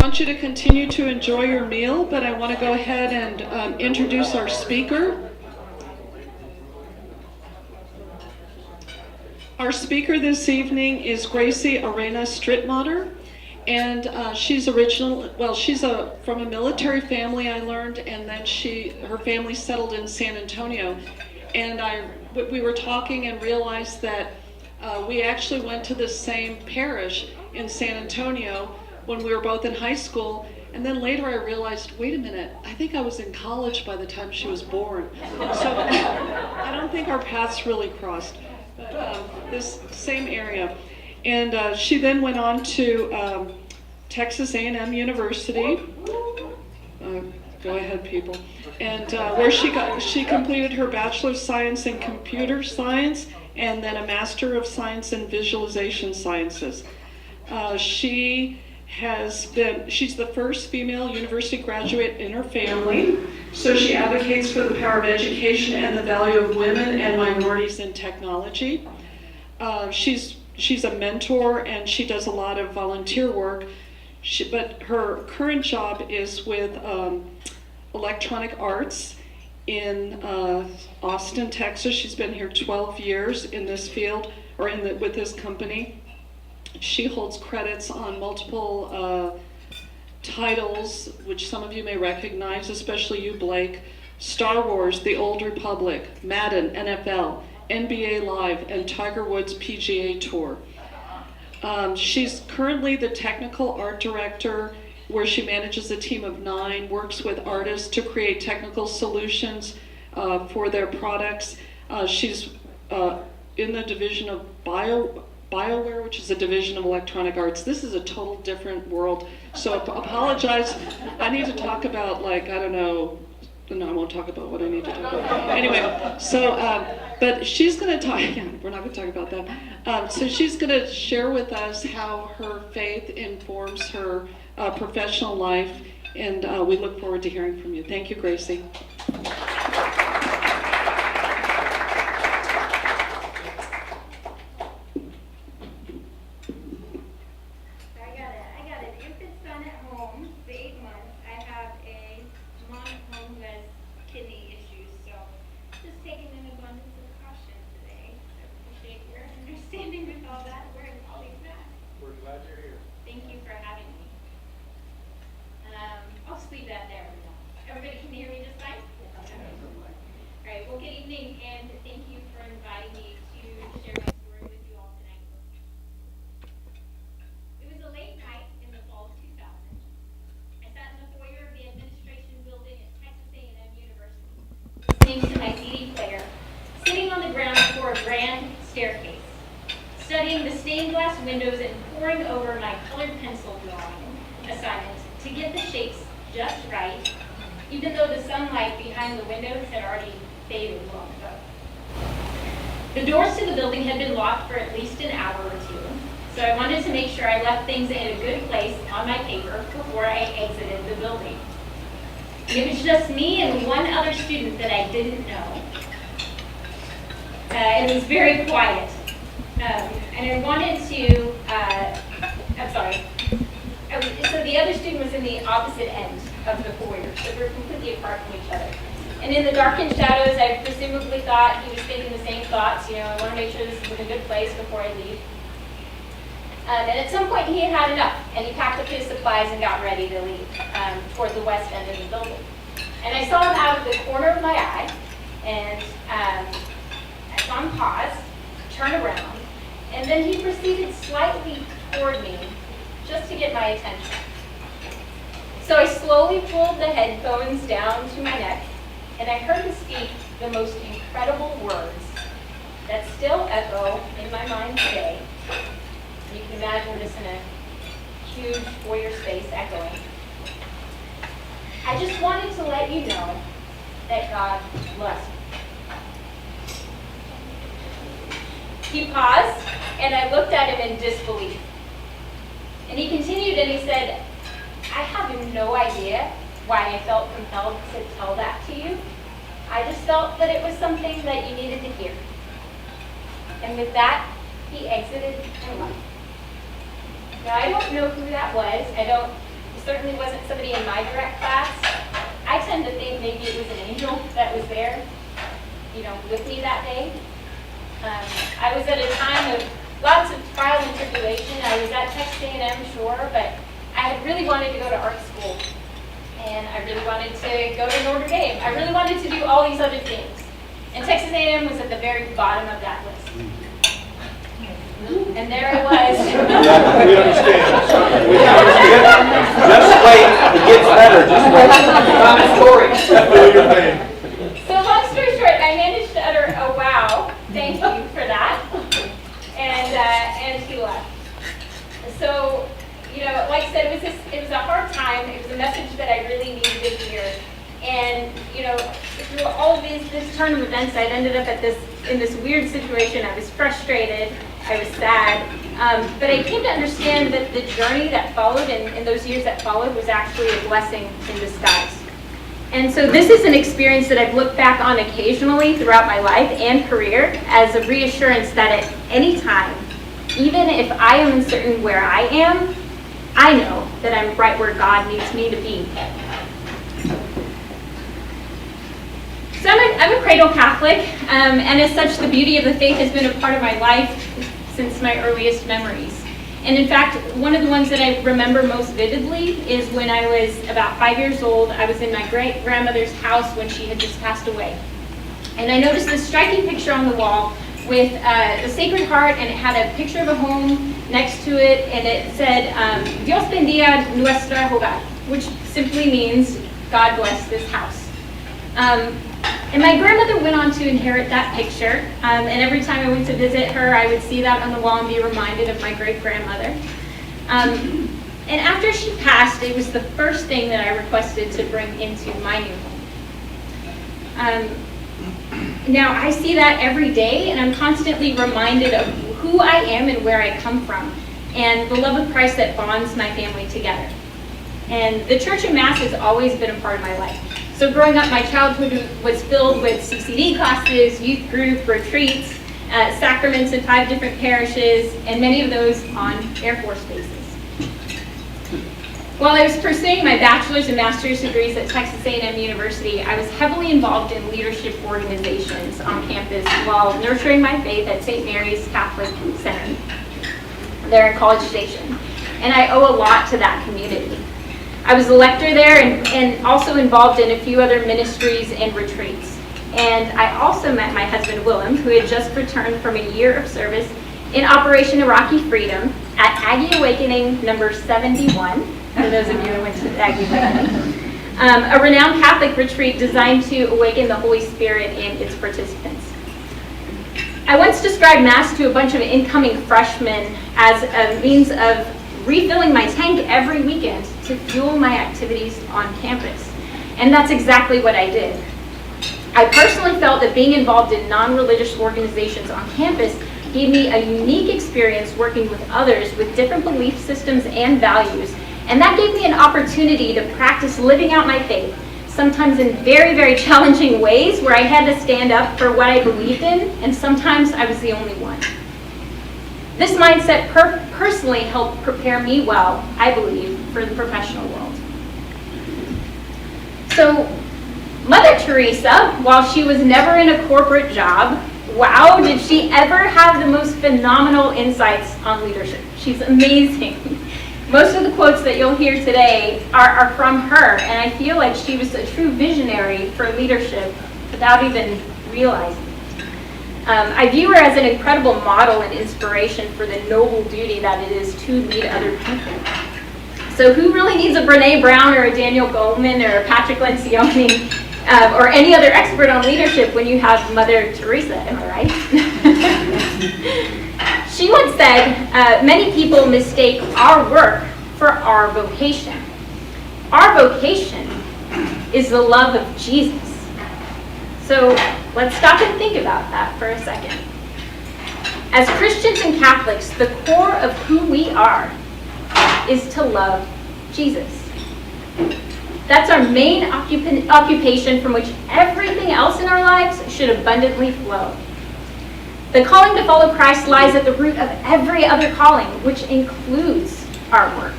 want you to continue to enjoy your meal, but I want to go ahead and introduce our speaker. Our speaker this evening is Gracie Arena Strittmatter, and she's from a military family, I learned, and then her family settled in San Antonio. And we were talking and realized that we actually went to the same parish in San Antonio when we were both in high school. And then later I realized, wait a minute, I think I was in college by the time she was born. So I don't think our paths really crossed, but this same area. And she then went on to Texas A&M University. Go ahead, people. And where she completed her Bachelor of Science in Computer Science and then a Master of Science in Visualization Sciences. She's the first female university graduate in her family, so she advocates for the power of education and the value of women and minorities in technology. She's a mentor and she does a lot of volunteer work, but her current job is with Electronic Arts in Austin, Texas. She's been here 12 years in this field, or with this company. She holds credits on multiple titles, which some of you may recognize, especially you, Blake. Star Wars, The Old Republic, Madden, NFL, NBA Live, and Tiger Woods PGA Tour. She's currently the technical art director, where she manages a team of 9, works with artists to create technical solutions for their products. She's in the division of BioWare, which is a division of Electronic Arts. This is a total different world, so apologize. I need to talk about, no, I won't talk about what I need to talk about. Anyway, so, but she's going to talk, we're not going to talk about that. So she's going to share with us how her faith informs her professional life, and we look forward to hearing from you. Thank you, Gracie. To my CD player, sitting on the ground before a grand staircase, studying the stained glass windows and poring over my colored pencil drawing assignment to get the shapes just right, even though the sunlight behind the windows had already faded long ago. The doors to the building had been locked for at least an hour or two, so I wanted to make sure I left things in a good place on my paper before I exited the building. It was just me and one other student that I didn't know. It was very quiet. And I wanted to, so the other student was in the opposite end of the foyer, so we were completely apart from each other. And in the darkened shadows, I presumably thought he was thinking the same thoughts, I want to make sure this is in a good place before I leave. And at some point he had had enough, and he packed up his supplies and got ready to leave toward the west end of the building. And I saw him out of the corner of my eye, and I saw him pause, turn around, and then he proceeded slightly toward me just to get my attention. So I slowly pulled the headphones down to my neck, and I heard him speak the most incredible words that still echo in my mind today. You can imagine we're just in a huge foyer space echoing. I just wanted to let you know that God loves you. He paused, and I looked at him in disbelief. And he continued and he said, I have no idea why I felt compelled to tell that to you. I just felt that it was something that you needed to hear. And with that, he exited and left. Now, I don't know who that was. I don't certainly wasn't somebody in my direct class. I tend to think maybe it was an angel that was there, with me that day. I was at a time of lots of trial and tribulation. I was at Texas A&M, sure, but I had really wanted to go to art school. And I really wanted to go to Notre Dame. I really wanted to do all these other things. And Texas A&M was at the very bottom of that list. And there I was. Yeah, we understand. We understand. Just wait, it gets better, just wait. Common story. Feel your pain. So long story short, I managed to utter a wow, thank you for that. And he left. So, like I said, it was a hard time. It was a message that I really needed to hear. And, through all of this turn of events, I'd ended up in this weird situation. I was frustrated. I was sad. But I came to understand that the journey that followed and those years that followed was actually a blessing in disguise. And so this is an experience that I've looked back on occasionally throughout my life and career as a reassurance that at any time, even if I am uncertain where I am, I know that I'm right where God needs me to be. So I'm a cradle Catholic, and as such, the beauty of the faith has been a part of my life since my earliest memories. And in fact, one of the ones that I remember most vividly is when I was about 5 years old. I was in my great-grandmother's house when she had just passed away. And I noticed this striking picture on the wall with the Sacred Heart, and it had a picture of a home next to it, and it said, Dios bendiga nuestra hogar, which simply means, God bless this house. And my grandmother went on to inherit that picture, and every time I went to visit her, I would see that on the wall and be reminded of my great-grandmother. And after she passed, it was the first thing that I requested to bring into my new home. Now, I see that every day, and I'm constantly reminded of who I am and where I come from, and the love of Christ that bonds my family together. And the church and Mass has always been a part of my life. So growing up, my childhood was filled with CCD classes, youth group, retreats, sacraments in 5 different parishes, and many of those on Air Force bases. While I was pursuing my bachelor's and master's degrees at Texas A&M University, I was heavily involved in leadership organizations on campus while nurturing my faith at St. Mary's Catholic Center there in College Station. And I owe a lot to that community. I was a lector there and also involved in a few other ministries and retreats. And I also met my husband, Willem, who had just returned from a year of service in Operation Iraqi Freedom at Aggie Awakening number 71, for those of you who went to Aggie Awakening, a renowned Catholic retreat designed to awaken the Holy Spirit in its participants. I once described Mass to a bunch of incoming freshmen as a means of refilling my tank every weekend to fuel my activities on campus. And that's exactly what I did. I personally felt that being involved in non-religious organizations on campus gave me a unique experience working with others with different belief systems and values, and that gave me an opportunity to practice living out my faith, sometimes in very, very challenging ways where I had to stand up for what I believed in, and sometimes I was the only one. This mindset personally helped prepare me well, I believe, for the professional world. So, Mother Teresa, while she was never in a corporate job, wow, did she ever have the most phenomenal insights on leadership. She's amazing. Most of the quotes that you'll hear today are from her, and I feel like she was a true visionary for leadership without even realizing it. I view her as an incredible model and inspiration for the noble duty that it is to lead other people. So who really needs a Brene Brown or a Daniel Goleman or a Patrick Lencioni or any other expert on leadership when you have Mother Teresa, am I right? She once said, many people mistake our work for our vocation. Our vocation is the love of Jesus. So let's stop and think about that for a second. As Christians and Catholics, the core of who we are is to love Jesus. That's our main occupation from which everything else in our lives should abundantly flow. The calling to follow Christ lies at the root of every other calling, which includes our work.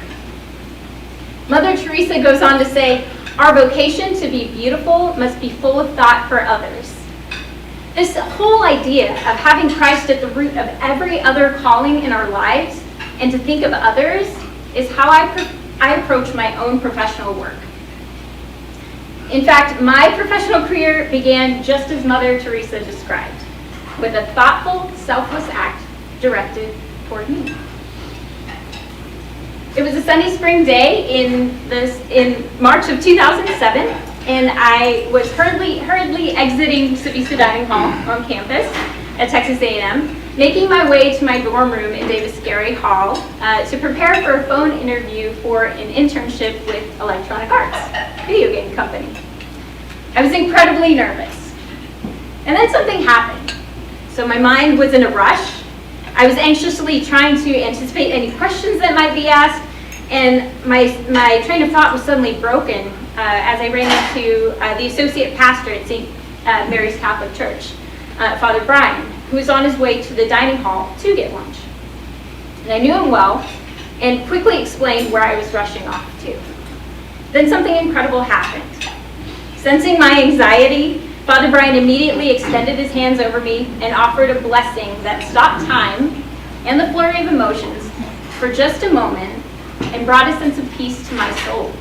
Mother Teresa goes on to say, "Our vocation to be beautiful must be full of thought for others." This whole idea of having Christ at the root of every other calling in our lives and to think of others is how I approach my own professional work. In fact, my professional career began just as Mother Teresa described, with a thoughtful, selfless act directed toward me. It was a sunny spring day in March of 2007, and I was hurriedly exiting Vista Dining Hall on campus at Texas A&M, making my way to my dorm room in Davis-Gary Hall to prepare for a phone interview for an internship with Electronic Arts, a video game company. I was incredibly nervous. And then something happened. So my mind was in a rush. I was anxiously trying to anticipate any questions that might be asked, and my train of thought was suddenly broken as I ran into the associate pastor at St. Mary's Catholic Church, Father Brian, who was on his way to the dining hall to get lunch. And I knew him well and quickly explained where I was rushing off to. Then something incredible happened. Sensing my anxiety, Father Brian immediately extended his hands over me and offered a blessing that stopped time and the flurry of emotions for just a moment and brought a sense of peace to my soul.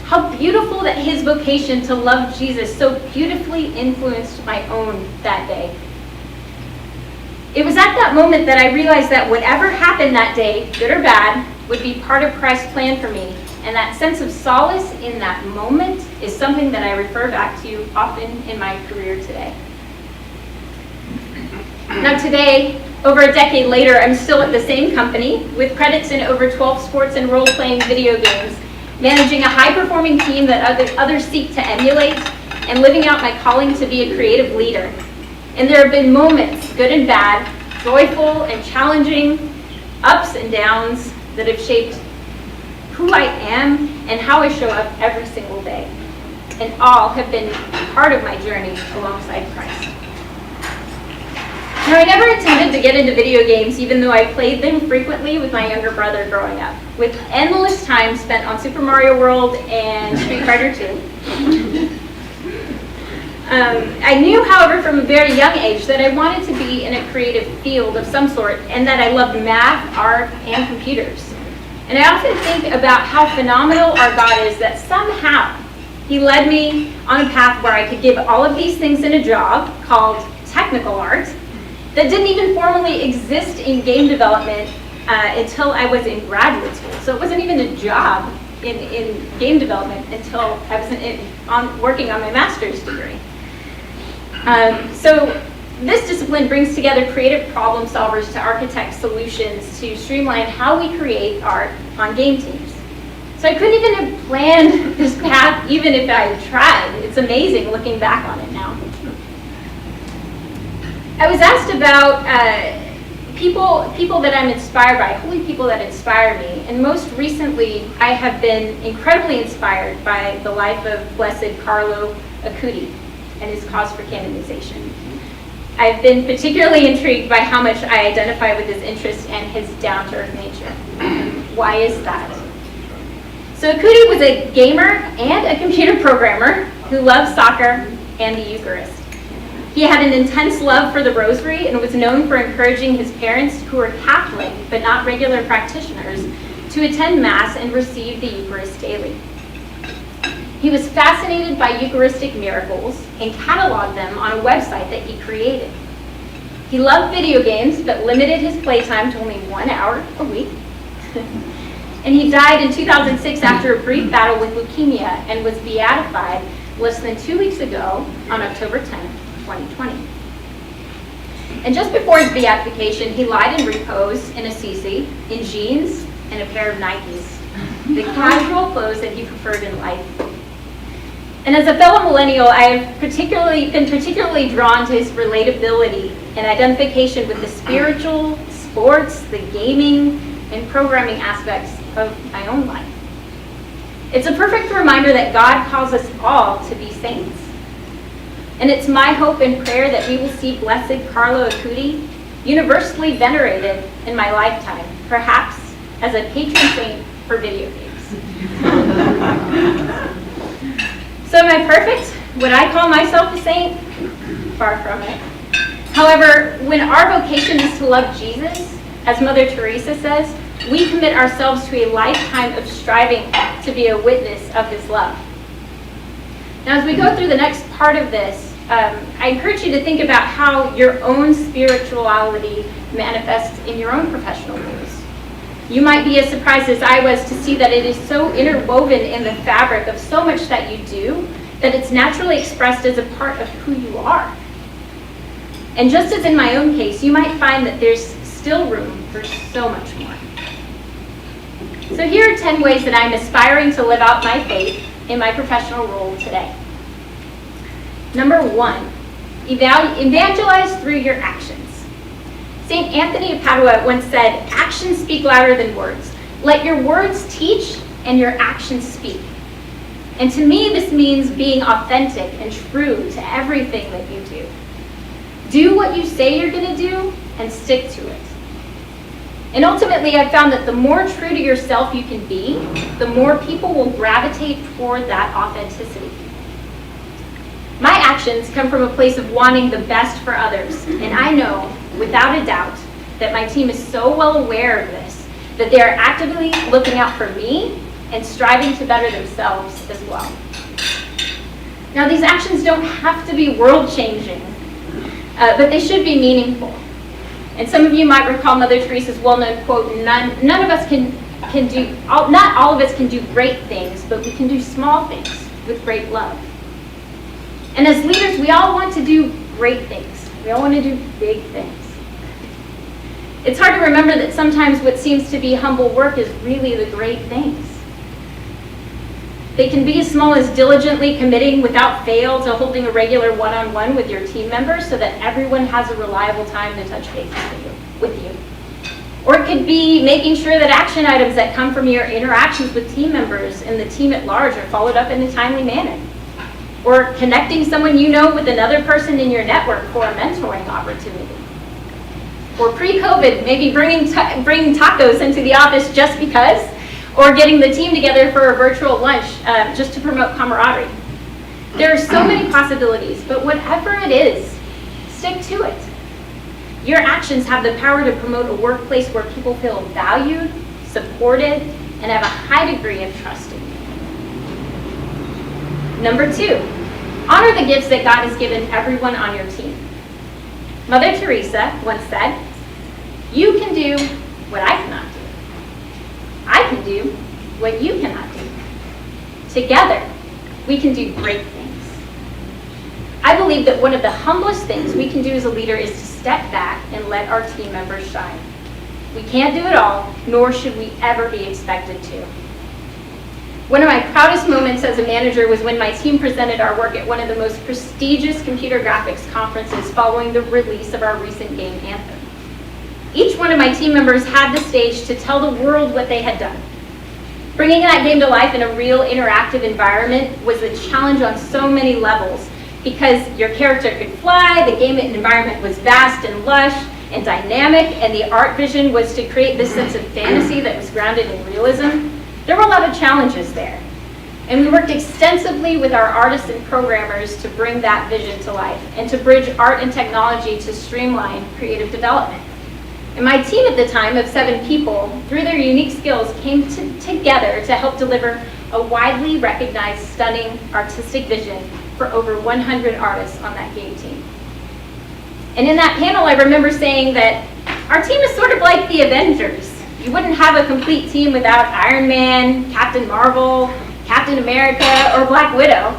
How beautiful that his vocation to love Jesus so beautifully influenced my own that day. It was at that moment that I realized that whatever happened that day, good or bad, would be part of Christ's plan for me. And that sense of solace in that moment is something that I refer back to often in my career today. Now today, over a decade later, I'm still at the same company with credits in over 12 sports and role-playing video games, managing a high-performing team that others seek to emulate, and living out my calling to be a creative leader. And there have been moments, good and bad, joyful and challenging, ups and downs, that have shaped who I am and how I show up every single day. And all have been part of my journey alongside Christ. Now, I never intended to get into video games, even though I played them frequently with my younger brother growing up, with endless time spent on Super Mario World and Street Fighter II. I knew, however, from a very young age that I wanted to be in a creative field of some sort, and that I loved math, art, and computers. And I often think about how phenomenal our God is that somehow He led me on a path where I could give all of these things in a job called technical art that didn't even formally exist in game development until I was in graduate school. So it wasn't even a job in game development until I was working on my master's degree. So this discipline brings together creative problem solvers to architect solutions to streamline how we create art on game teams. So I couldn't even have planned this path even if I had tried. It's amazing looking back on it now. I was asked about people that I'm inspired by, holy people that inspire me. And most recently, I have been incredibly inspired by the life of Blessed Carlo Acuti and his cause for canonization. I've been particularly intrigued by how much I identify with his interest and his down-to-earth nature. Why is that? So Acuti was a gamer and a computer programmer who loved soccer and the Eucharist. He had an intense love for the rosary and was known for encouraging his parents, who were Catholic but not regular practitioners, to attend Mass and receive the Eucharist daily. He was fascinated by Eucharistic miracles and cataloged them on a website that he created. He loved video games but limited his playtime to only 1 hour a week. And he died in 2006 after a brief battle with leukemia and was beatified less than 2 weeks ago on October 10th, 2020. And just before his beatification, he lied in repose in Assisi, in jeans and a pair of Nikes, the casual clothes that he preferred in life. And as a fellow millennial, I have been particularly drawn to his relatability and identification with the spiritual, sports, the gaming, and programming aspects of my own life. It's a perfect reminder that God calls us all to be saints. And it's my hope and prayer that we will see Blessed Carlo Acuti universally venerated in my lifetime, perhaps as a patron saint for video games. So am I perfect? Would I call myself a saint? Far from it. However, when our vocation is to love Jesus, as Mother Teresa says, we commit ourselves to a lifetime of striving to be a witness of his love. Now, as we go through the next part of this, I encourage you to think about how your own spirituality manifests in your own professional roles. You might be as surprised as I was to see that it is so interwoven in the fabric of so much that you do that it's naturally expressed as a part of who you are. And just as in my own case, you might find that there's still room for so much more. So here are 10 ways that I'm aspiring to live out my faith in my professional role today. Number 1, evangelize through your actions. St. Anthony of Padua once said, "Actions speak louder than words. Let your words teach and your actions speak." And to me, this means being authentic and true to everything that you do. Do what you say you're going to do and stick to it. And ultimately, I've found that the more true to yourself you can be, the more people will gravitate toward that authenticity. My actions come from a place of wanting the best for others, and I know, without a doubt, that my team is so well aware of this, that they are actively looking out for me and striving to better themselves as well. Now, these actions don't have to be world-changing, but they should be meaningful. And some of you might recall Mother Teresa's well-known quote, none of us can do, not all of us can do great things, but we can do small things with great love. And as leaders, we all want to do great things. We all want to do big things. It's hard to remember that sometimes what seems to be humble work is really the great things. They can be as small as diligently committing without fail to holding a regular one-on-one with your team members so that everyone has a reliable time to touch base with you. Or it could be making sure that action items that come from your interactions with team members and the team at large are followed up in a timely manner. Or connecting someone you know with another person in your network for a mentoring opportunity. Or pre-COVID, maybe bringing tacos into the office just because, or getting the team together for a virtual lunch just to promote camaraderie. There are so many possibilities, but whatever it is, stick to it. Your actions have the power to promote a workplace where people feel valued, supported, and have a high degree of trust in you. Number 2, honor the gifts that God has given everyone on your team. Mother Teresa once said, "You can do what I cannot do. I can do what you cannot do. Together, we can do great things." I believe that one of the humblest things we can do as a leader is to step back and let our team members shine. We can't do it all, nor should we ever be expected to. One of my proudest moments as a manager was when my team presented our work at one of the most prestigious computer graphics conferences following the release of our recent game, Anthem. Each one of my team members had the stage to tell the world what they had done. Bringing that game to life in a real interactive environment was a challenge on so many levels because your character could fly, the game environment was vast and lush and dynamic, and the art vision was to create this sense of fantasy that was grounded in realism. There were a lot of challenges there. And we worked extensively with our artists and programmers to bring that vision to life and to bridge art and technology to streamline creative development. And my team at the time of 7 people, through their unique skills, came together to help deliver a widely recognized, stunning artistic vision for over 100 artists on that game team. And in that panel, I remember saying that our team is sort of like the Avengers. You wouldn't have a complete team without Iron Man, Captain Marvel, Captain America, or Black Widow.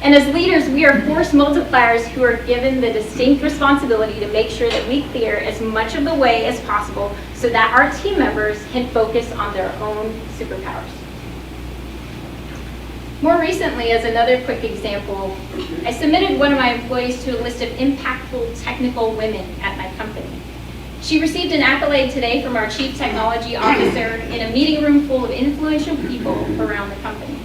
And as leaders, we are force multipliers who are given the distinct responsibility to make sure that we clear as much of the way as possible so that our team members can focus on their own superpowers. More recently, as another quick example, I submitted one of my employees to a list of impactful technical women at my company. She received an accolade today from our Chief Technology Officer in a meeting room full of influential people around the company.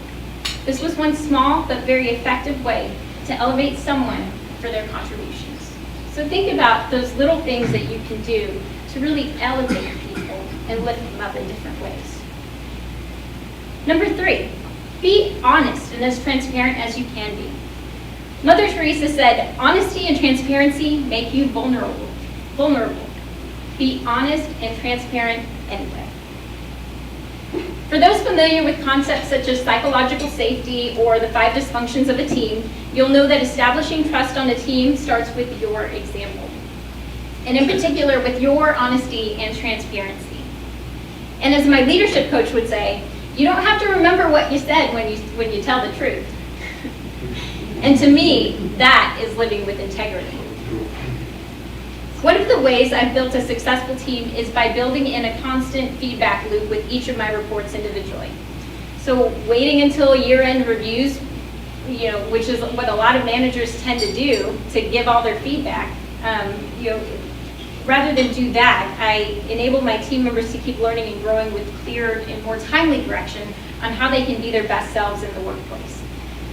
This was one small but very effective way to elevate someone for their contributions. So think about those little things that you can do to really elevate people and lift them up in different ways. Number 3, be honest and as transparent as you can be. Mother Teresa said, honesty and transparency make you vulnerable. Be honest and transparent anyway. For those familiar with concepts such as psychological safety or the 5 dysfunctions of a team, you'll know that establishing trust on a team starts with your example. And in particular, with your honesty and transparency. And as my leadership coach would say, you don't have to remember what you said when you tell the truth. And to me, that is living with integrity. One of the ways I've built a successful team is by building in a constant feedback loop with each of my reports individually. So waiting until year-end reviews, which is what a lot of managers tend to do to give all their feedback, rather than do that, I enable my team members to keep learning and growing with clear and more timely direction on how they can be their best selves in the workplace.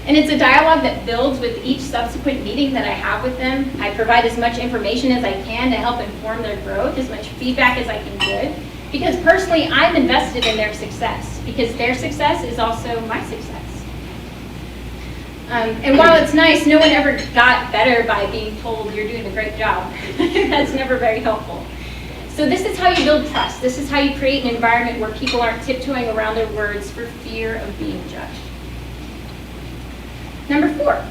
And it's a dialogue that builds with each subsequent meeting that I have with them. I provide as much information as I can to help inform their growth, as much feedback as I can give, because personally I'm invested in their success, because their success is also my success. And while it's nice, no one ever got better by being told you're doing a great job. That's never very helpful. So this is how you build trust. This is how you create an environment where people aren't tiptoeing around their words for fear of being judged. Number 4,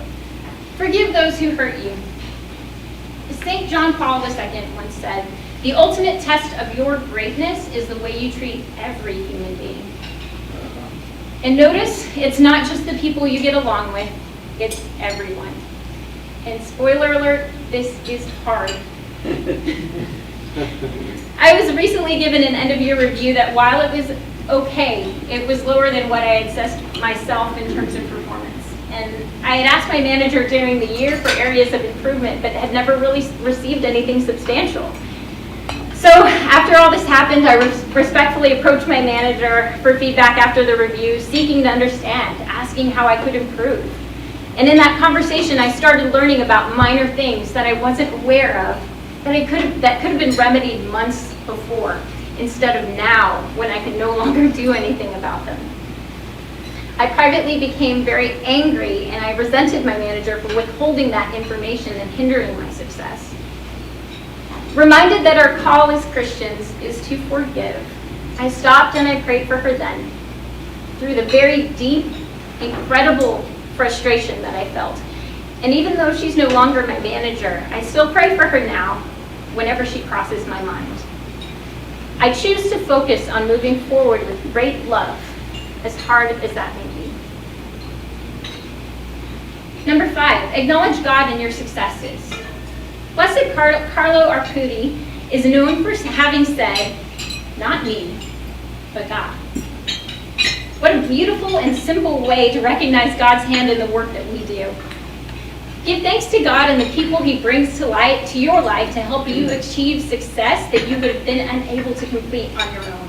forgive those who hurt you. St. John Paul II once said, the ultimate test of your greatness is the way you treat every human being. And notice, it's not just the people you get along with, it's everyone. And spoiler alert, this is hard. I was recently given an end-of-year review that while it was okay, it was lower than what I had assessed myself in terms of performance. And I had asked my manager during the year for areas of improvement, but had never really received anything substantial. So after all this happened, I respectfully approached my manager for feedback after the review, seeking to understand, asking how I could improve. And in that conversation, I started learning about minor things that I wasn't aware of, that could have been remedied months before, instead of now, when I could no longer do anything about them. I privately became very angry, and I resented my manager for withholding that information and hindering my success. Reminded that our call as Christians is to forgive, I stopped and I prayed for her then, through the very deep, incredible frustration that I felt. And even though she's no longer my manager, I still pray for her now, whenever she crosses my mind. I choose to focus on moving forward with great love, as hard as that may be. Number 5, acknowledge God in your successes. Blessed Carlo Arcudi is known for having said, not me, but God. What a beautiful and simple way to recognize God's hand in the work that we do. Give thanks to God and the people He brings to your life to help you achieve success that you would have been unable to complete on your own.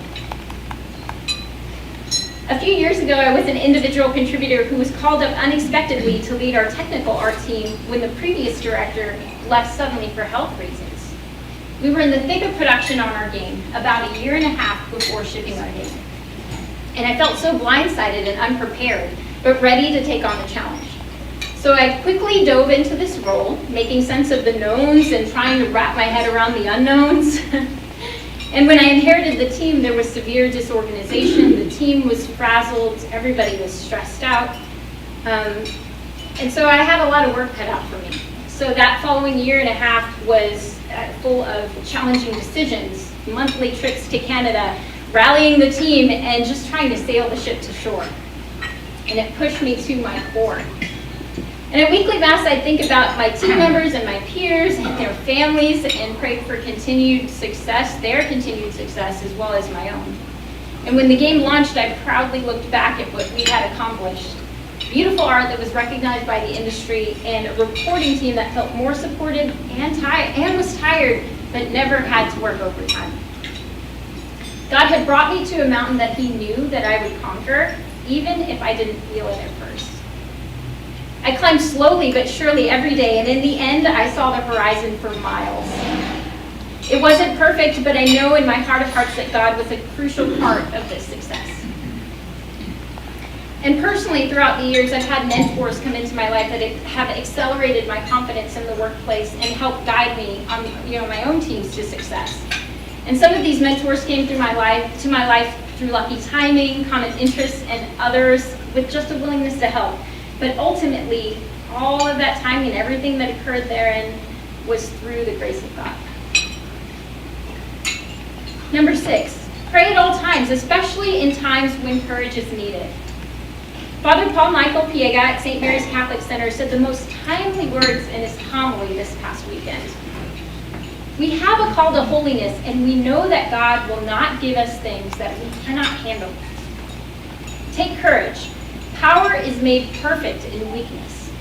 A few years ago, I was an individual contributor who was called up unexpectedly to lead our technical art team when the previous director left suddenly for health reasons. We were in the thick of production on our game, about a year and a half before shipping our game. And I felt so blindsided and unprepared, but ready to take on the challenge. So I quickly dove into this role, making sense of the knowns and trying to wrap my head around the unknowns. And when I inherited the team, there was severe disorganization. The team was frazzled. Everybody was stressed out. And so I had a lot of work cut out for me. So that following year and a half was full of challenging decisions, monthly trips to Canada, rallying the team, and just trying to sail the ship to shore. And it pushed me to my core. And at weekly mass, I think about my team members and my peers and their families and pray for continued success, their continued success, as well as my own. And when the game launched, I proudly looked back at what we had accomplished. Beautiful art that was recognized by the industry, and a reporting team that felt more supported and was tired, but never had to work overtime. God had brought me to a mountain that He knew that I would conquer, even if I didn't feel it at first. I climbed slowly but surely every day, and in the end, I saw the horizon for miles. It wasn't perfect, but I know in my heart of hearts that God was a crucial part of this success. And personally, throughout the years, I've had mentors come into my life that have accelerated my confidence in the workplace and helped guide me on, my own teams to success. And some of these mentors came through my life through lucky timing, common interests, and others with just a willingness to help. But ultimately, all of that timing and everything that occurred therein was through the grace of God. Number 6, pray at all times, especially in times when courage is needed. Father Paul Michael Piega at St. Mary's Catholic Center said the most timely words in his homily this past weekend. We have a call to holiness, and we know that God will not give us things that we cannot handle. Take courage. Power is made perfect in weakness.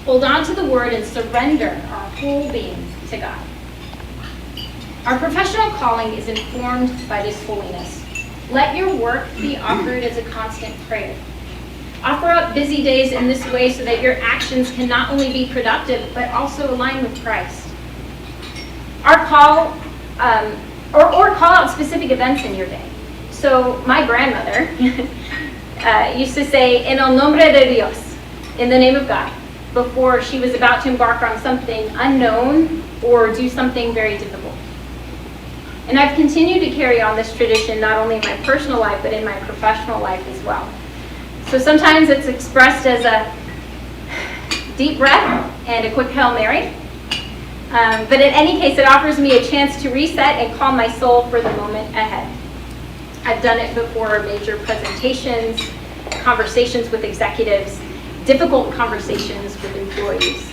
Hold on to the word and surrender our whole being to God. Our professional calling is informed by this holiness. Let your work be offered as a constant prayer. Offer up busy days in this way so that your actions can not only be productive, but also align with Christ. Our call, or call out specific events in your day. So my grandmother used to say, "En el nombre de Dios," in the name of God, before she was about to embark on something unknown or do something very difficult. And I've continued to carry on this tradition not only in my personal life, but in my professional life as well. So sometimes it's expressed as a deep breath and a quick Hail Mary. But in any case, it offers me a chance to reset and calm my soul for the moment ahead. I've done it before major presentations, conversations with executives, difficult conversations with employees.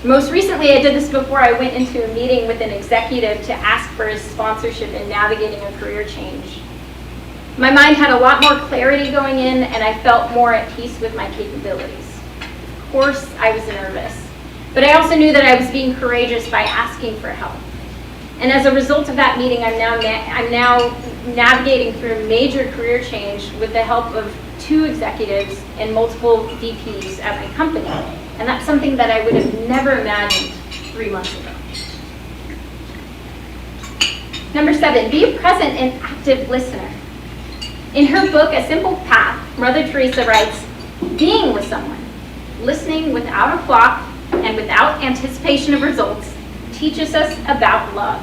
Most recently, I did this before I went into a meeting with an executive to ask for his sponsorship in navigating a career change. My mind had a lot more clarity going in, and I felt more at peace with my capabilities. Of course, I was nervous, but I also knew that I was being courageous by asking for help. And as a result of that meeting, I'm now navigating through a major career change with the help of 2 executives and multiple VPs at my company. And that's something that I would have never imagined 3 months ago. Number 7, be a present and active listener. In her book, A Simple Path, Mother Teresa writes, "Being with someone, listening without a clock and without anticipation of results, teaches us about love."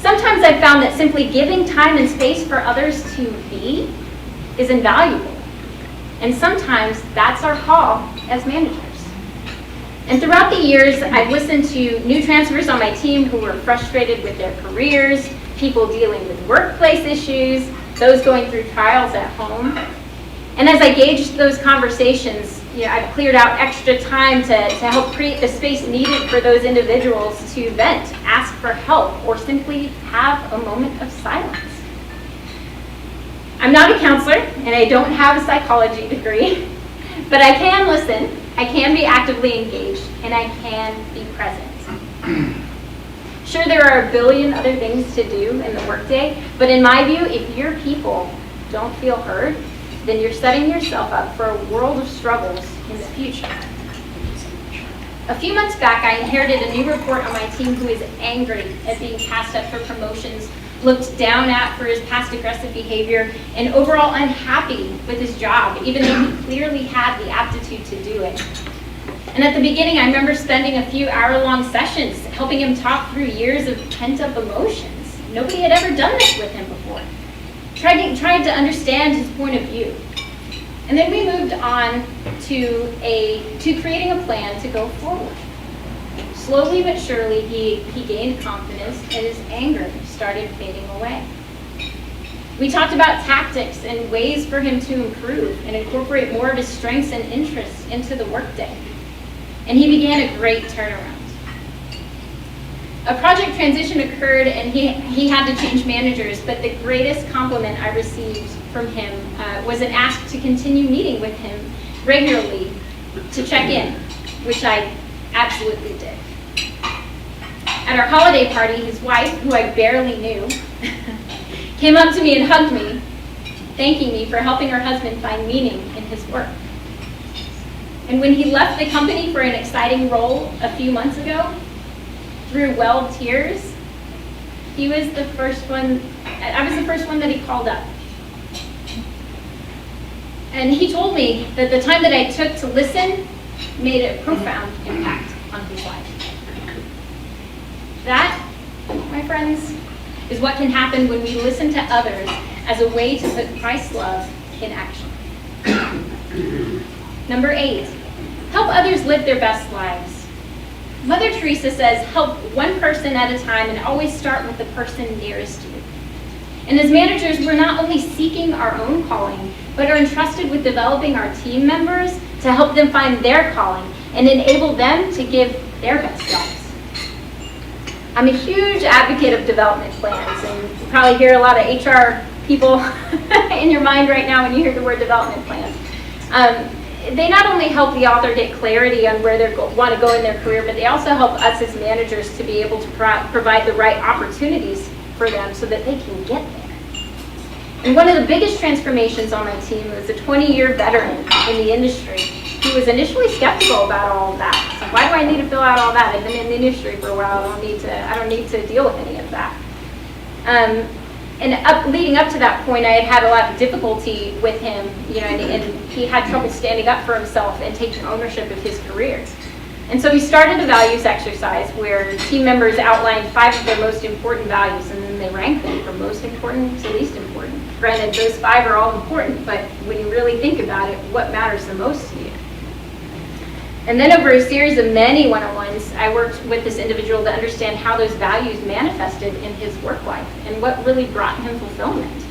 Sometimes I've found that simply giving time and space for others to be is invaluable. And sometimes that's our call as managers. And throughout the years, I've listened to new transfers on my team who were frustrated with their careers, people dealing with workplace issues, those going through trials at home. And as I gauged those conversations, I've cleared out extra time to help create the space needed for those individuals to vent, ask for help, or simply have a moment of silence. I'm not a counselor, and I don't have a psychology degree, but I can listen, I can be actively engaged, and I can be present. Sure, there are a billion other things to do in the workday, but in my view, if your people don't feel heard, then you're setting yourself up for a world of struggles in the future. A few months back, I inherited a new report on my team who is angry at being passed up for promotions, looked down at for his past aggressive behavior, and overall unhappy with his job, even though he clearly had the aptitude to do it. And at the beginning, I remember spending a few hour-long sessions helping him talk through years of pent-up emotions. Nobody had ever done this with him before. Tried to understand his point of view. And then we moved on to creating a plan to go forward. Slowly but surely, he gained confidence and his anger started fading away. We talked about tactics and ways for him to improve and incorporate more of his strengths and interests into the workday. And he began a great turnaround. A project transition occurred and he had to change managers, but the greatest compliment I received from him was an ask to continue meeting with him regularly to check in, which I absolutely did. At our holiday party, his wife, who I barely knew, came up to me and hugged me, thanking me for helping her husband find meaning in his work. And when he left the company for an exciting role a few months ago, through welled tears, I was the first one that he called up. And he told me that the time that I took to listen made a profound impact on his life. That, my friends, is what can happen when we listen to others as a way to put Christ's love in action. Number 8, help others live their best lives. Mother Teresa says, help one person at a time and always start with the person nearest you. And as managers, we're not only seeking our own calling, but are entrusted with developing our team members to help them find their calling and enable them to give their best selves. I'm a huge advocate of development plans, and you probably hear a lot of HR people in your mind right now when you hear the word development plans. They not only help the author get clarity on where they want to go in their career, but they also help us as managers to be able to provide the right opportunities for them so that they can get there. And one of the biggest transformations on my team was a 20-year veteran in the industry. He was initially skeptical about all of that. So why do I need to fill out all that? I've been in the industry for a while. I don't need to deal with any of that. Leading up to that point, I had a lot of difficulty with him, and he had trouble standing up for himself and taking ownership of his career. And so we started a values exercise where team members outlined 5 of their most important values, and then they ranked them from most important to least important. Granted, those 5 are all important, but when you really think about it, what matters the most to you? And then over a series of many one-on-ones, I worked with this individual to understand how those values manifested in his work life and what really brought him fulfillment,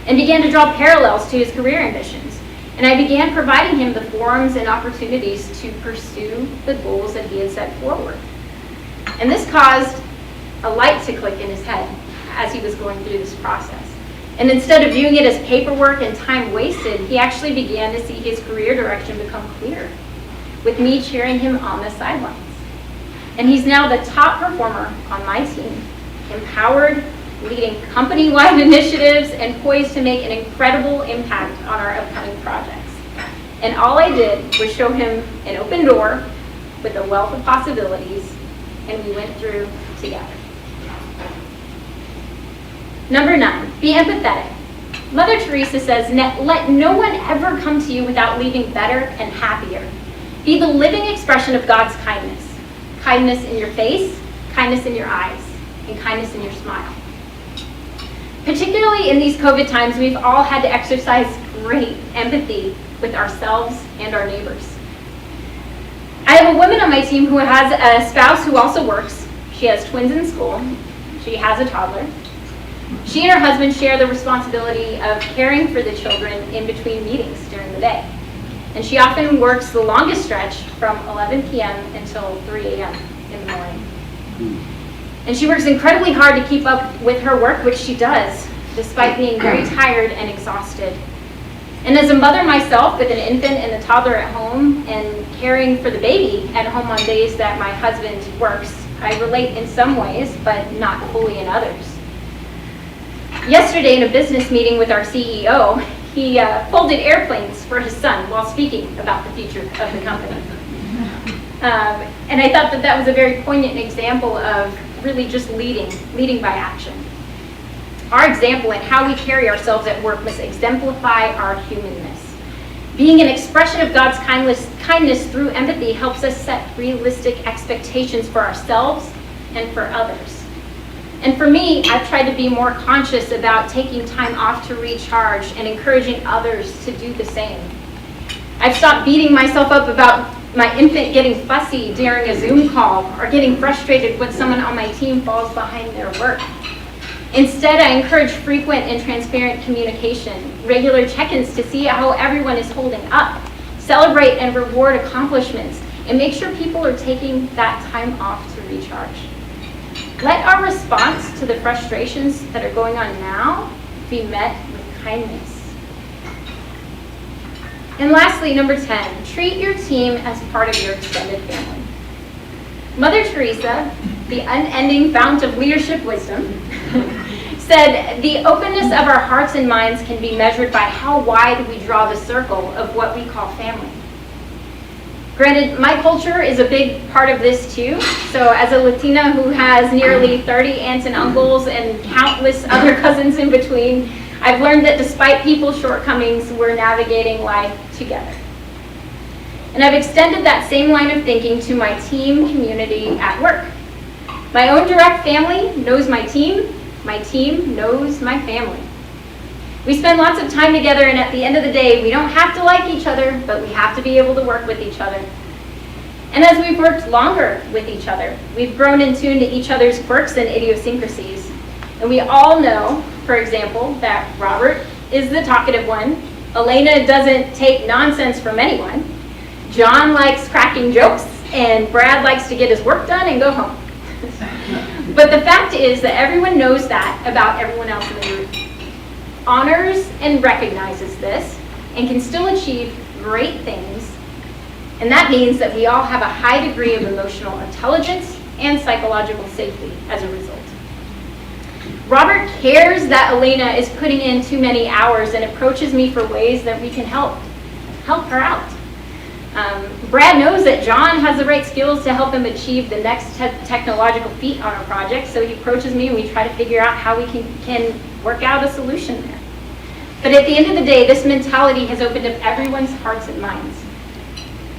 and began to draw parallels to his career ambitions. And I began providing him the forums and opportunities to pursue the goals that he had set forward. And this caused a light to click in his head as he was going through this process. And instead of viewing it as paperwork and time wasted, he actually began to see his career direction become clear, with me cheering him on the sidelines. And he's now the top performer on my team, empowered, leading company-wide initiatives, and poised to make an incredible impact on our upcoming projects. And all I did was show him an open door with a wealth of possibilities, and we went through together. Number 9, be empathetic. Mother Teresa says, let no one ever come to you without leaving better and happier. Be the living expression of God's kindness. Kindness in your face, kindness in your eyes, and kindness in your smile. Particularly in these COVID times, we've all had to exercise great empathy with ourselves and our neighbors. I have a woman on my team who has a spouse who also works. She has twins in school. She has a toddler. She and her husband share the responsibility of caring for the children in between meetings during the day. And she often works the longest stretch from 11 p.m. until 3 a.m. in the morning. And she works incredibly hard to keep up with her work, which she does, despite being very tired and exhausted. And as a mother myself with an infant and a toddler at home and caring for the baby at home on days that my husband works, I relate in some ways, but not fully in others. Yesterday in a business meeting with our CEO, he folded airplanes for his son while speaking about the future of the company. And I thought that was a very poignant example of really just leading by action. Our example in how we carry ourselves at work must exemplify our humanness. Being an expression of God's kindness through empathy helps us set realistic expectations for ourselves and for others. And for me, I've tried to be more conscious about taking time off to recharge and encouraging others to do the same. I've stopped beating myself up about my infant getting fussy during a Zoom call or getting frustrated when someone on my team falls behind their work. Instead, I encourage frequent and transparent communication, regular check-ins to see how everyone is holding up, celebrate and reward accomplishments, and make sure people are taking that time off to recharge. Let our response to the frustrations that are going on now be met with kindness. And lastly, number 10, treat your team as part of your extended family. Mother Teresa, the unending fount of leadership wisdom, said, the openness of our hearts and minds can be measured by how wide we draw the circle of what we call family. Granted, my culture is a big part of this too. So as a Latina who has nearly 30 aunts and uncles and countless other cousins in between, I've learned that despite people's shortcomings, we're navigating life together. And I've extended that same line of thinking to my team community at work. My own direct family knows my team knows my family. We spend lots of time together, and at the end of the day, we don't have to like each other, but we have to be able to work with each other. And as we've worked longer with each other, we've grown in tune to each other's quirks and idiosyncrasies. And we all know, for example, that Robert is the talkative one, Elena doesn't take nonsense from anyone, John likes cracking jokes, and Brad likes to get his work done and go home. But the fact is that everyone knows that about everyone else in the group, honors and recognizes this, and can still achieve great things. And that means that we all have a high degree of emotional intelligence and psychological safety as a result. Robert cares that Elena is putting in too many hours and approaches me for ways that we can help her out. Brad knows that John has the right skills to help him achieve the next technological feat on our project, so he approaches me and we try to figure out how we can work out a solution there. But at the end of the day, this mentality has opened up everyone's hearts and minds.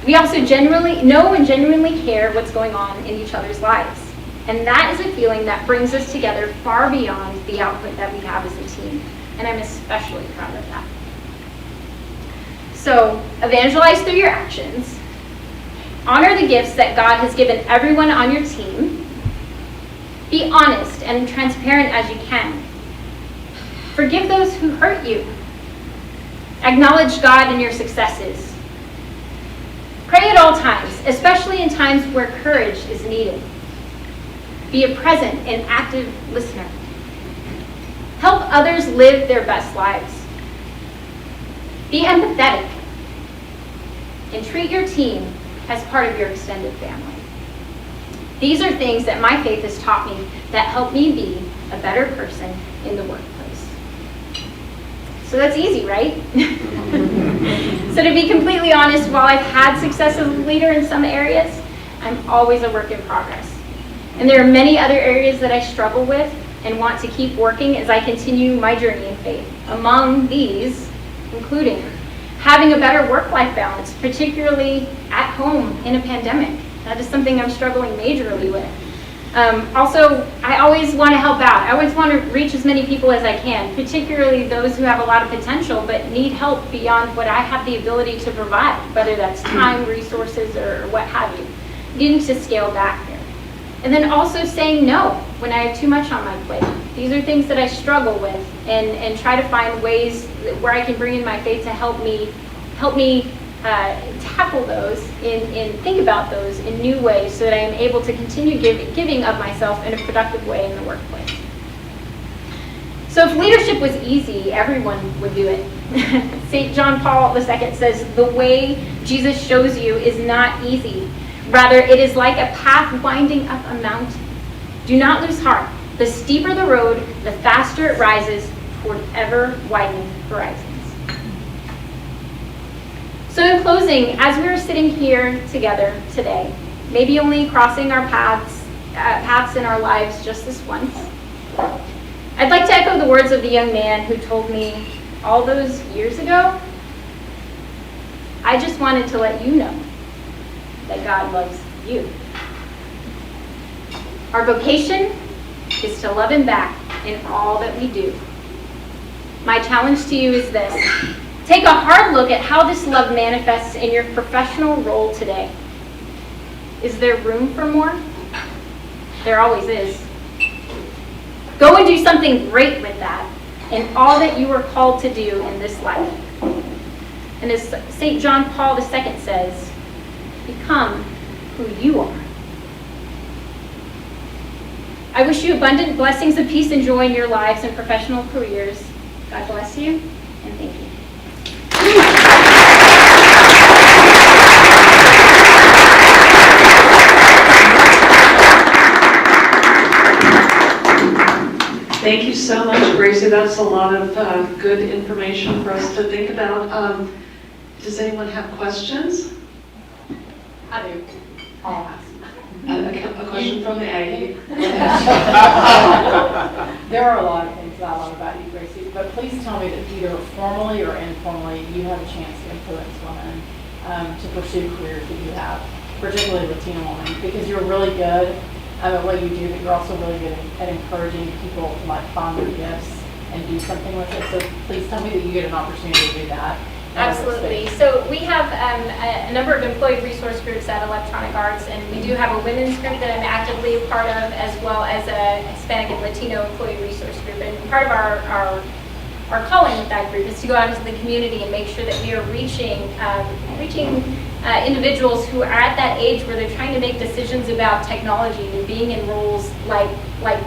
We also genuinely know and genuinely care what's going on in each other's lives. And that is a feeling that brings us together far beyond the output that we have as a team. And I'm especially proud of that. So, evangelize through your actions. Honor the gifts that God has given everyone on your team. Be honest and transparent as you can. Forgive those who hurt you. Acknowledge God in your successes. Pray at all times, especially in times where courage is needed. Be a present and active listener. Help others live their best lives. Be empathetic. And treat your team as part of your extended family. These are things that my faith has taught me that help me be a better person in the workplace. So that's easy, right? So to be completely honest, while I've had success as a leader in some areas, I'm always a work in progress. And there are many other areas that I struggle with and want to keep working as I continue my journey in faith. Among these, including having a better work-life balance, particularly at home in a pandemic. That is something I'm struggling majorly with. Also, I always want to help out. I always want to reach as many people as I can, particularly those who have a lot of potential but need help beyond what I have the ability to provide, whether that's time, resources, or what have you. Needing to scale back there. And then also saying no when I have too much on my plate. These are things that I struggle with and try to find ways where I can bring in my faith to help me tackle those and think about those in new ways so that I am able to continue giving of myself in a productive way in the workplace. So if leadership was easy, everyone would do it. St. John Paul II says, the way Jesus shows you is not easy. Rather, it is like a path winding up a mountain. Do not lose heart. The steeper the road, the faster it rises toward ever-widening horizons. So in closing, as we are sitting here together today, maybe only crossing our paths in our lives just this once, I'd like to echo the words of the young man who told me all those years ago, I just wanted to let you know that God loves you. Our vocation is to love Him back in all that we do. My challenge to you is this. Take a hard look at how this love manifests in your professional role today. Is there room for more? There always is. Go and do something great with that and all that you are called to do in this life. And as St. John Paul II says, become who you are. I wish you abundant blessings of peace and joy in your lives and professional careers. God bless you, and thank you. Thank you so much, Gracie. That's a lot of good information for us to think about. Does anyone have questions? I do. I'll ask. A question from the Aggie. There are a lot of things that I love about you, Gracie, but please tell me that either formally or informally, you have a chance to influence women to pursue careers that you have, particularly Latina women, because you're really good at what you do, but you're also really good at encouraging people to like find their gifts and do something with it. So please tell me that you get an opportunity to do that. Absolutely. So we have a number of employee resource groups at Electronic Arts, and we do have a women's group that I'm actively a part of, as well as a Hispanic and Latino employee resource group. And part of our calling with that group is to go out into the community and make sure that we are reaching individuals who are at that age where they're trying to make decisions about technology and being in roles like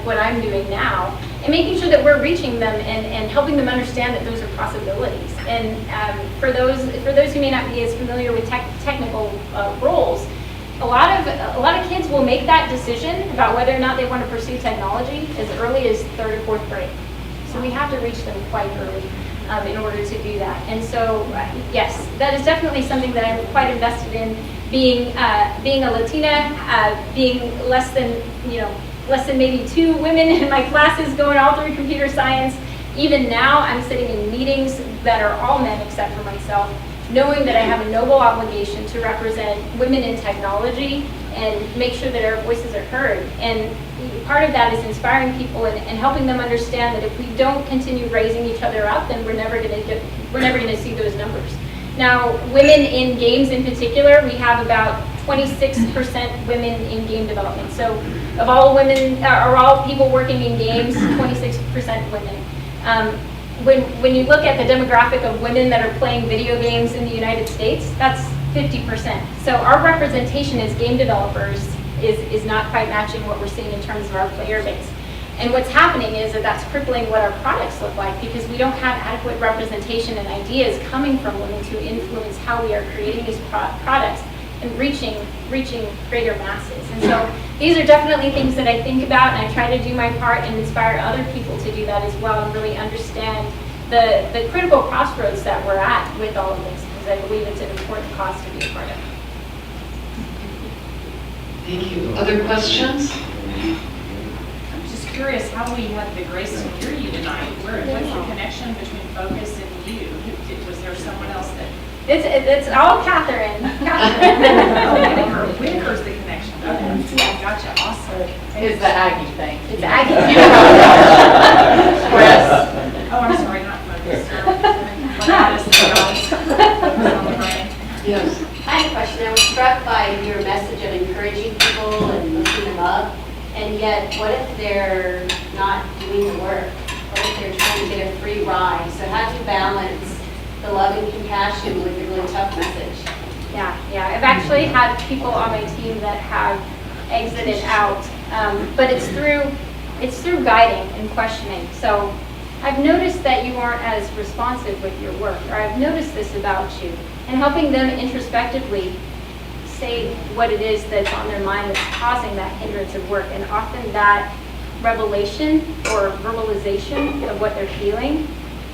what I'm doing now, and making sure that we're reaching them and helping them understand that those are possibilities. And for those who may not be as familiar with technical roles, a lot of kids will make that decision about whether or not they want to pursue technology as early as 3rd or 4th grade. So we have to reach them quite early in order to do that. And so, yes, that is definitely something that I'm quite invested in. Being a Latina, being less than maybe 2 women in my classes going all through computer science. Even now, I'm sitting in meetings that are all men except for myself, knowing that I have a noble obligation to represent women in technology and make sure that our voices are heard. And part of that is inspiring people and helping them understand that if we don't continue raising each other up, then we're never going to see those numbers. Now, women in games in particular, we have about 26% women in game development. So of all women, or all people working in games, 26% women. When you look at the demographic of women that are playing video games in the United States, that's 50%. So our representation as game developers is not quite matching what we're seeing in terms of our player base. And what's happening is that that's crippling what our products look like, because we don't have adequate representation and ideas coming from women to influence how we are creating these products and reaching greater masses. And so these are definitely things that I think about, and I try to do my part and inspire other people to do that as well, and really understand the critical crossroads that we're at with all of this, because I believe it's an important cause to be a part of. Thank you. Other questions? I'm just curious how we had the grace to hear you tonight. What's the connection between Focus and you? Was there someone else that... It's all Catherine. Whitaker's the connection. Okay. Yeah, gotcha. Awesome. It's the Aggie thing. It's Aggie. Chris. Oh, I'm sorry, not Focus. Legatus. On the brain. Yes. I have a question. I was struck by your message of encouraging people and lifting them up, and yet what if they're not doing the work? What if they're trying to get a free ride? So how do you balance the love and compassion with a really tough message? Yeah. I've actually had people on my team that have exited out, but it's through guiding and questioning. So I've noticed that you aren't as responsive with your work, or I've noticed this about you, and helping them introspectively say what it is that's on their mind that's causing that hindrance of work. And often that revelation or verbalization of what they're feeling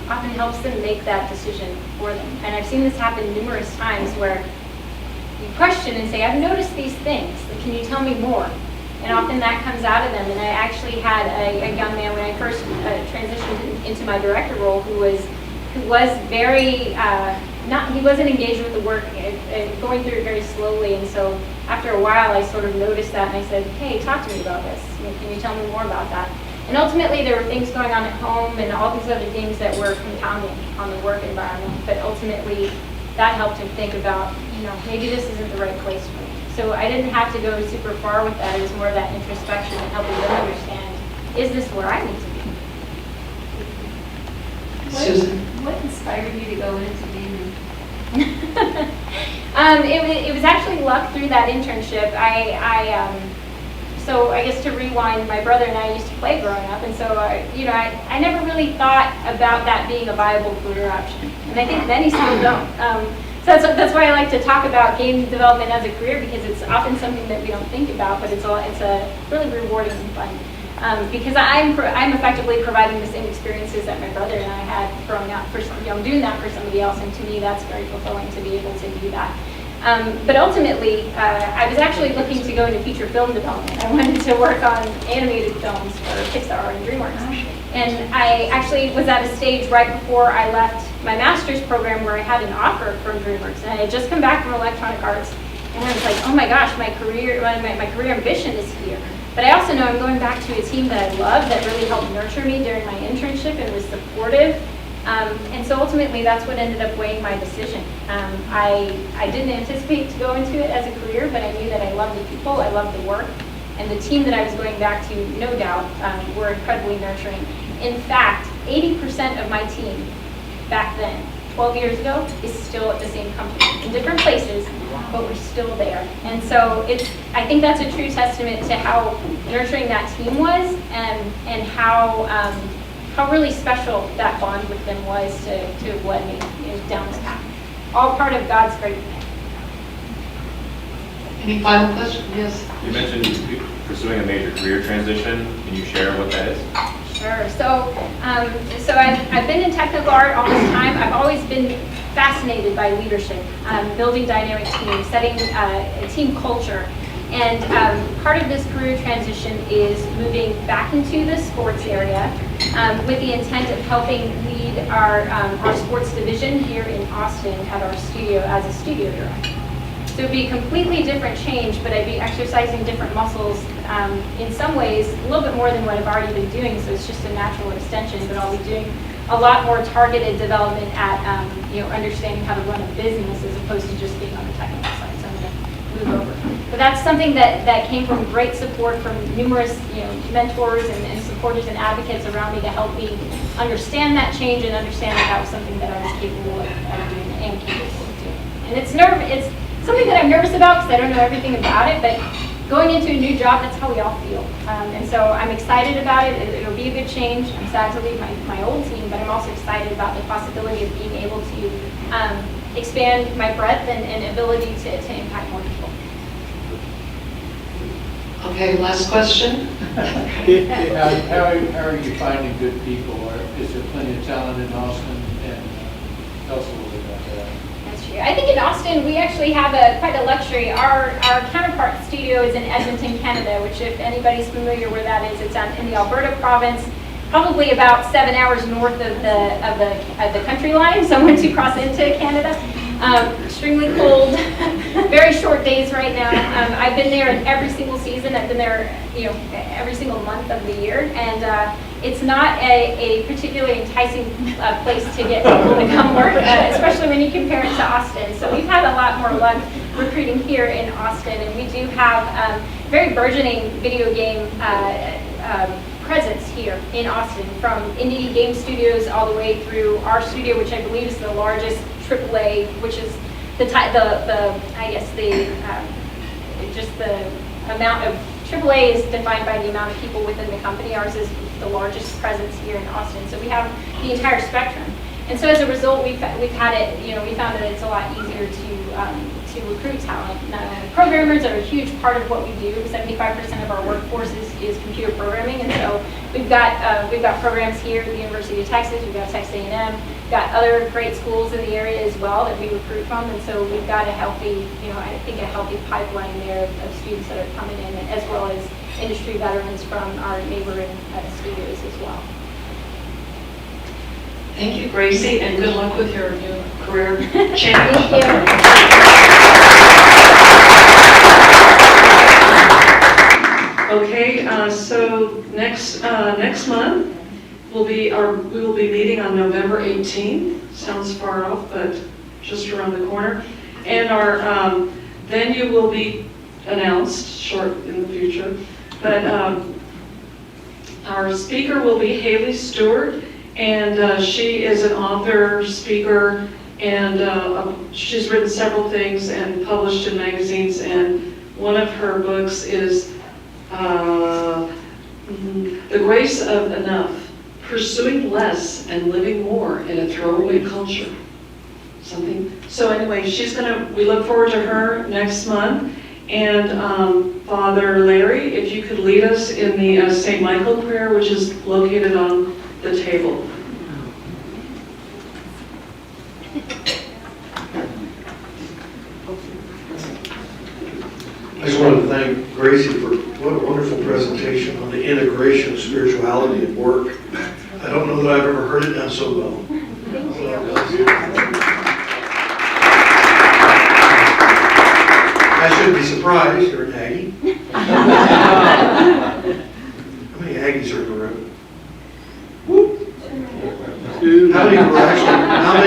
often helps them make that decision for them. And I've seen this happen numerous times where you question and say, I've noticed these things, can you tell me more? And often that comes out of them. And I actually had a young man when I first transitioned into my director role who was very, he wasn't engaged with the work, going through it very slowly. And so after a while, I sort of noticed that, and I said, hey, talk to me about this. Can you tell me more about that? And ultimately, there were things going on at home and all these other things that were compounding on the work environment. But ultimately, that helped him think about, maybe this isn't the right place for me. So I didn't have to go super far with that. It was more of that introspection and helping them understand, is this where I need to be? Susan? What inspired you to go into gaming? It was actually luck through that internship. So I guess to rewind, my brother and I used to play growing up, and so I never really thought about that being a viable career option, and I think many still don't. So that's why I like to talk about game development as a career, because it's often something that we don't think about, but it's a really rewarding and fun. Because I'm effectively providing the same experiences that my brother and I had growing up. I'm doing that for somebody else, and to me, that's very fulfilling to be able to do that. But ultimately, I was actually looking to go into feature film development. I wanted to work on animated films for Pixar and DreamWorks. And I actually was at a stage right before I left my master's program where I had an offer from DreamWorks. And I had just come back from electronic arts. And I was like, oh my gosh, my career ambition is here. But I also know I'm going back to a team that I love, that really helped nurture me during my internship and was supportive. And so ultimately, that's what ended up weighing my decision. I didn't anticipate to go into it as a career, but I knew that I loved the people, I loved the work, and the team that I was going back to, no doubt, were incredibly nurturing. In fact, 80% of my team back then, 12 years ago, is still at the same company, in different places, but we're still there. And so I think that's a true testament to how nurturing that team was, and how really special that bond with them was to have led me down this path. All part of God's great plan. Any final question? Yes. You mentioned pursuing a major career transition. Can you share what that is? Sure. So I've been in technical art all this time. I've always been fascinated by leadership, building dynamic teams, setting a team culture. And part of this career transition is moving back into the sports area with the intent of helping lead our sports division here in Austin at our studio as a studio director. So it'd be a completely different change, but I'd be exercising different muscles in some ways, a little bit more than what I've already been doing, so it's just a natural extension, but I'll be doing a lot more targeted development at understanding how to run a business as opposed to just being on the technical side. So I'm going to move over. But that's something that came from great support from numerous mentors and supporters and advocates around me to help me understand that change and understand that was something that I was capable of doing and capable of doing. And it's something that I'm nervous about because I don't know everything about it, but going into a new job, that's how we all feel. And so I'm excited about it. It'll be a good change. I'm sad to leave my old team, but I'm also excited about the possibility of being able to expand my breadth and ability to impact more people. Okay, last question. How are you finding good people? Or is there plenty of talent in Austin? And tell us a little bit about that. That's true. I think in Austin, we actually have quite a luxury. Our counterpart studio is in Edmonton, Canada, which if anybody's familiar where that is, it's in the Alberta province, probably about 7 hours north of the country line, so once you cross into Canada. Extremely cold, very short days right now. I've been there in every single season. I've been there, every single month of the year, and it's not a particularly enticing place to get people to come work, especially when you compare it to Austin. So we've had a lot more luck recruiting here in Austin, and we do have very burgeoning video game presence here in Austin, from indie game studios all the way through our studio, which I believe is the largest AAA, which is the amount of AAA is defined by the amount of people within the company. Ours is the largest presence here in Austin, so we have the entire spectrum. And so as a result, we found that it's a lot easier to recruit talent. Not only programmers are a huge part of what we do. 75% of our workforce is computer programming, and so we've got programs here at the University of Texas. We've got Texas A&M. We've got other great schools in the area as well that we recruit from, and so we've got a healthy pipeline there of students that are coming in, as well as industry veterans from our neighboring studios as well. Thank you, Gracie, and good luck with your new career change. Thank you. Okay, so next month we will be meeting on November 18th. Sounds far off, but just around the corner. And our venue will be announced short in the future. But our speaker will be Haley Stewart, and she is an author, speaker, and she's written several things and published in magazines. And one of her books is The Grace of Enough, Pursuing Less and Living More in a Throwaway Culture. So anyway, we look forward to her next month. And Father Larry, if you could lead us in the St. Michael prayer, which is located on the table. work. I don't know that I've ever heard it done so well. I shouldn't be surprised, you're an Aggie. How many Aggies are in the room? How many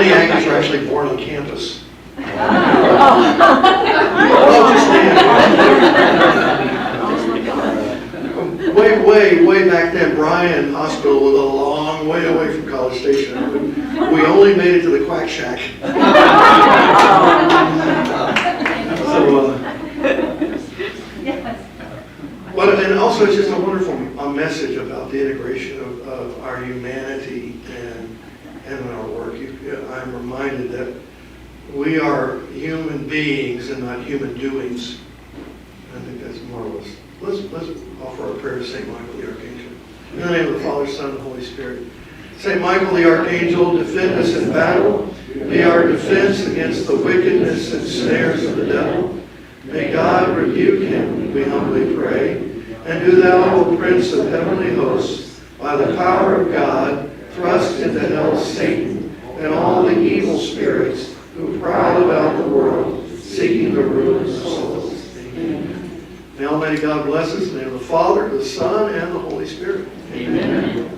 Aggies are actually born on campus? Oh, just way back then, Bryan Hospital was a long way away from College Station. We only made it to the Quack Shack. And also it's just a wonderful message about the integration of our humanity and our work. I'm reminded that we are human beings and not human doings. I think that's marvelous. Let's offer our prayer to St. Michael the Archangel. In the name of the Father, Son, and Holy Spirit. St. Michael the Archangel, defend us in battle. Be our defense against the wickedness and snares of the devil. May God rebuke him, we humbly pray. And do thou, O Prince of heavenly hosts, by the power of God, thrust into hell Satan and all the evil spirits who prowl about the world, seeking the ruin of souls. Amen. May Almighty God bless us in the name of the Father, the Son, and the Holy Spirit. Amen.